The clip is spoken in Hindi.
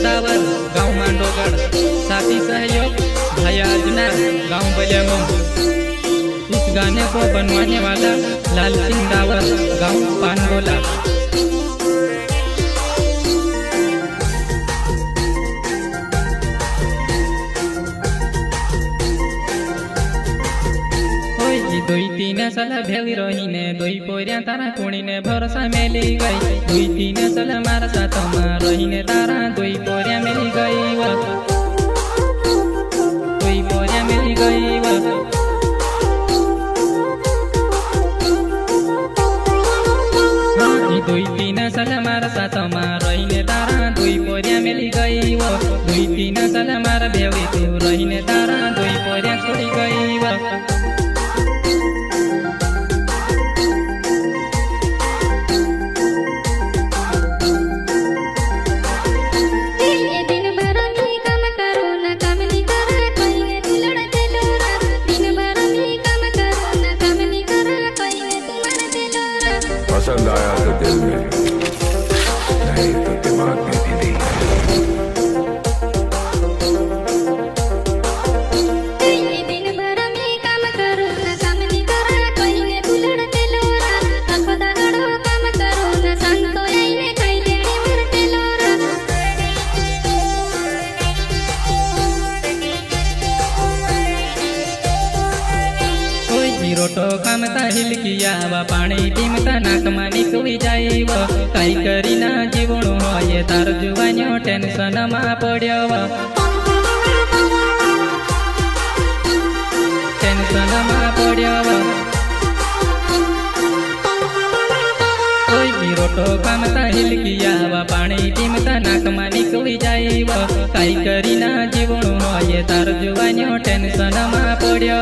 दावर गाँव मांडोगढ़। साथी सहयोग भाई अजना गाँव बलियामो। इस गाने को बनवाने वाला लाल सिंह दावर गाँव पानगोला। दुई तीन साल भेली रहीने दुई पोरिया तारा कुणीने भरोसा मेली गई। दुई तीन साल मारा साथमा रहीने तारा दुई पोरिया मेली गई। दुई पोरिया मेली गई। दुई तीन साल मारा साथमा रहीने तारा दुई पोरिया मेली गई। दुई तीन साल मारा भेली तू रहीने तारा दुई पोरिया छोड़ी गई। पसंद आया तो दिल में, नहीं तो दिमाग में भी नहीं। दिन भर में काम करो ना काम नहीं करा कोई ने बुलड़ते लोरा। आंखों दा गड़ो काम करो ना संतो आईने खाई लेने मरते लोरा। रोटो खामता हिलकिया व पाणी टीमता नाकमा निकली जाइव। काई करीना जीवणो होय तार जुवान्यो टेन्शन मा पड्यो। टेन्शन मा पड्यो। रोटो खामता हिलकिया व पाणी टीमता नाकमा निकली जाइव। काई करीना जीवणो होय तार जुवान्यो टेन्शन मा पड्यो।